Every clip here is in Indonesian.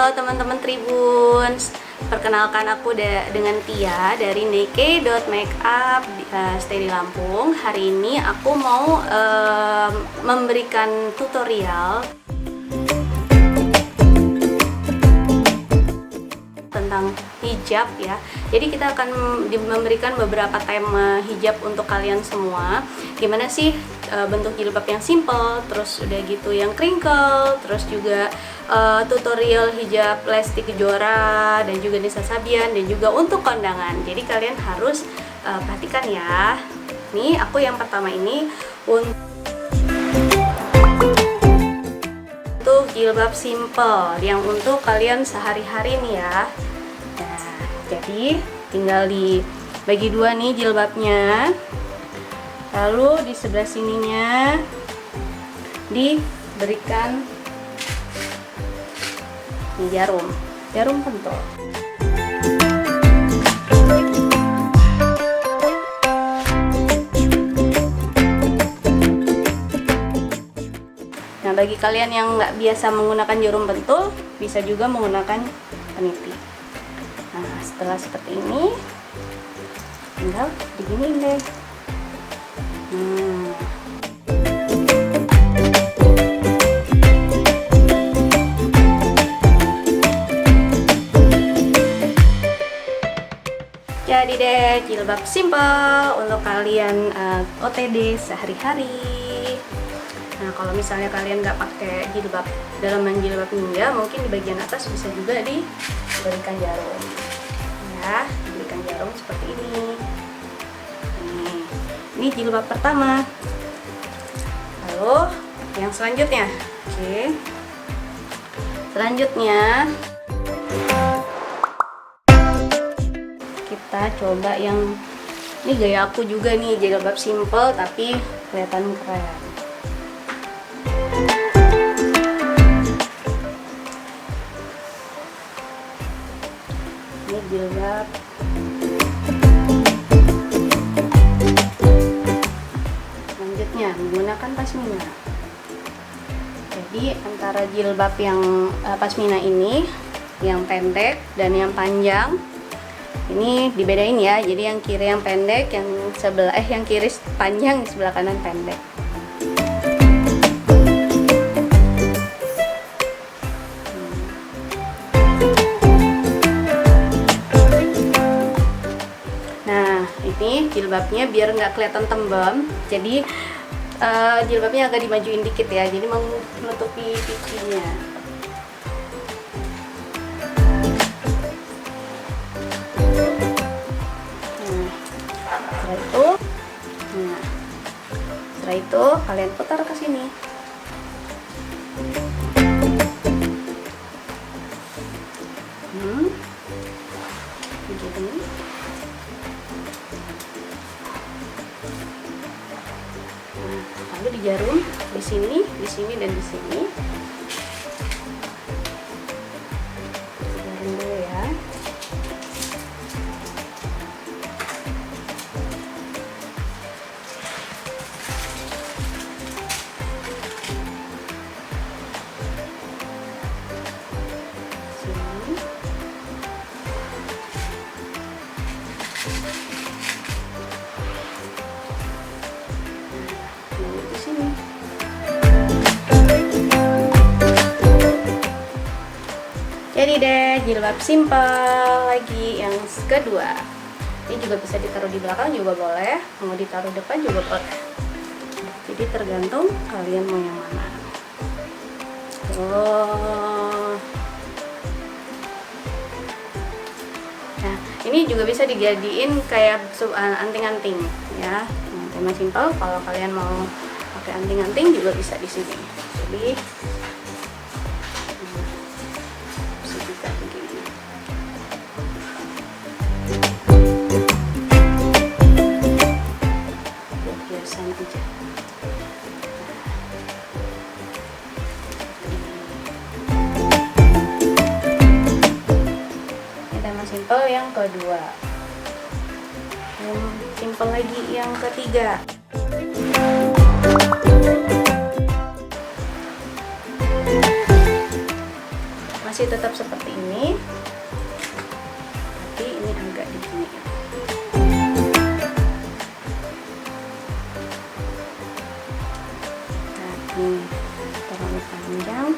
Halo teman-teman Tribun, perkenalkan aku dengan Tia dari Neke.makeup stay di Lampung. Hari ini aku mau memberikan tutorial tentang hijab ya. Jadi kita akan memberikan beberapa tema hijab untuk kalian semua. Gimana sih bentuk jilbab yang simple, terus udah gitu yang crinkle, terus juga tutorial hijab Lesti Kejora dan juga Nisa Sabian dan juga untuk kondangan. Jadi kalian harus perhatikan ya. Nih aku yang pertama ini untuk jilbab simple yang untuk kalian sehari-hari nih ya. Nah, jadi tinggal dibagi dua nih jilbabnya. Lalu di sebelah sininya diberikan nih jarum pentul. Nah, bagi kalian yang nggak biasa menggunakan jarum pentul, bisa juga menggunakan peniti. Nah, setelah seperti ini, tinggal diginiin deh. Jadi deh jilbab simple untuk kalian OTD sehari-hari. Nah, kalau misalnya kalian nggak pakai jilbab dalaman jilbab ninja, mungkin di bagian atas bisa juga diberikan jarum. Ya, diberikan jarum seperti ini. Ini jilbab pertama. Lalu yang selanjutnya, oke. Selanjutnya kita coba yang ini gaya aku juga nih, jilbab simple tapi kelihatan keren. Ini jilbab selanjutnya menggunakan pasmina. Jadi antara jilbab yang pasmina ini, yang pendek dan yang panjang, ini dibedain ya. Jadi yang kiri yang pendek, yang kiri panjang, sebelah kanan pendek. Nah, ini jilbabnya biar nggak kelihatan tembam, jadi jilbabnya agak dimajuin dikit ya, jadi menutupi pipinya. Setelah itu kalian putar ke sini. Begini. Nah, lalu dijarum di sini, dan di sini. Jarum dulu ya. Jadi deh jilbab simple lagi yang kedua. Ini juga bisa ditaruh di belakang juga boleh, mau ditaruh depan juga boleh. Jadi tergantung kalian mau yang mana. Nah, ini juga bisa dijadiin kayak anting-anting ya. Tema simple, kalau kalian mau pakai anting-anting juga bisa di sini. Jadi simple yang kedua. Simple lagi yang ketiga. masih tetap seperti ini, tapi ini agak digini. Nah, ini terlalu panjang.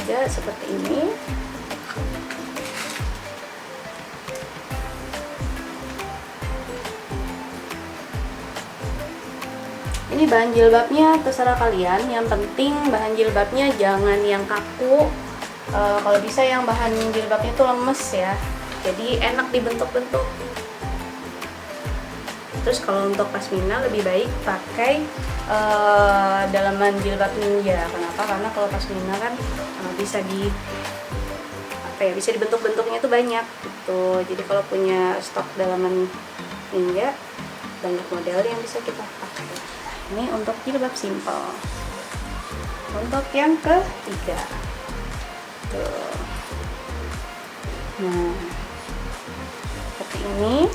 Ketiga seperti ini. Ini bahan jilbabnya terserah kalian, yang penting bahan jilbabnya jangan yang kaku. Kalau bisa yang bahan jilbabnya itu lemes ya, jadi enak dibentuk-bentuk. Terus kalau untuk pasmina lebih baik pakai dalaman jilbab ninja. Kenapa? Karena kalau pasmina kan bisa bisa dibentuk-bentuknya itu banyak gitu. Jadi kalau punya stok dalaman ninja, banyak model yang bisa kita pakai. Ini untuk jilbab simple. Untuk yang ketiga, tuh. Nah, seperti ini.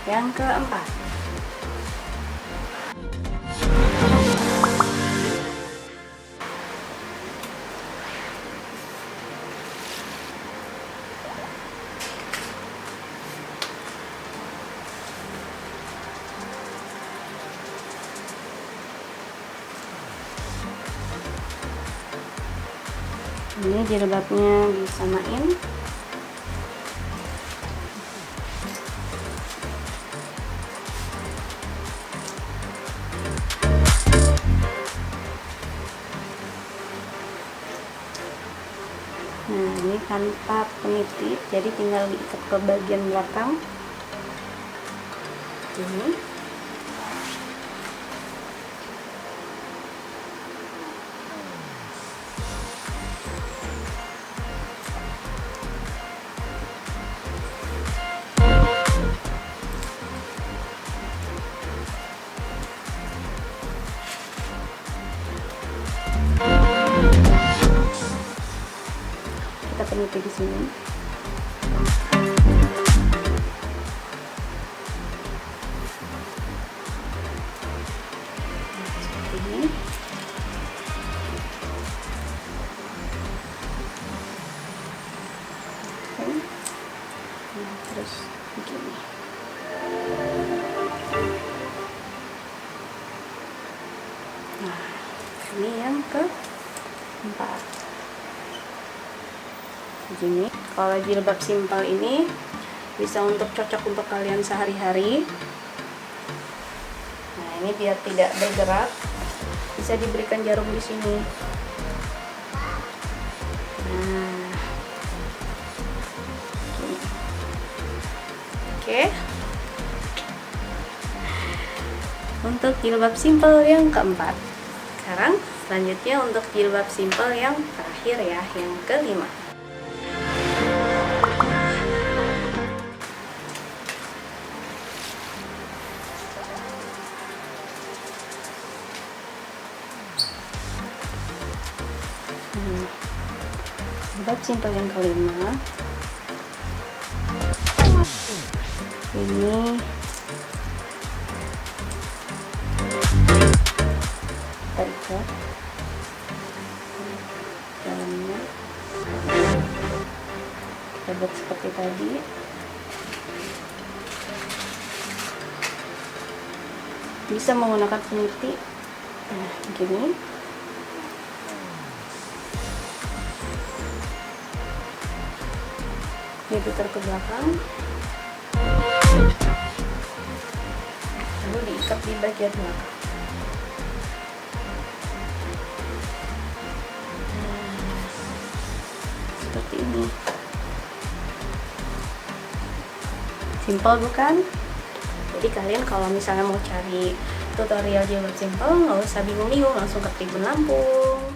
Yang keempat, ini jilbabnya disamain. Nah, ini tanpa peniti, jadi tinggal diikat ke bagian belakang. Ini. Kita peniti di sini. Seperti ini. Oke. Nah, terus begini. Nah, ini yang keempat. Begini. Kalau jilbab simpel ini bisa cocok untuk kalian sehari-hari. Nah, ini biar tidak bergerak, bisa diberikan jarum di sini. Nah, gini. Oke. Untuk jilbab simpel yang keempat. Sekarang selanjutnya untuk jilbab simpel yang terakhir ya, yang kelima. Jilbab simpel yang kelima, ini kita ikat dalamnya, kita buat seperti tadi. Bisa menggunakan peniti. Nah, begini. Dia putar ke belakang, lalu diikat di bagian belakang. Seperti ini. Simpel bukan? Jadi kalian kalau misalnya mau cari tutorial jilbab simpel, nggak usah bingung-bingung, langsung ke Tribun Lampung.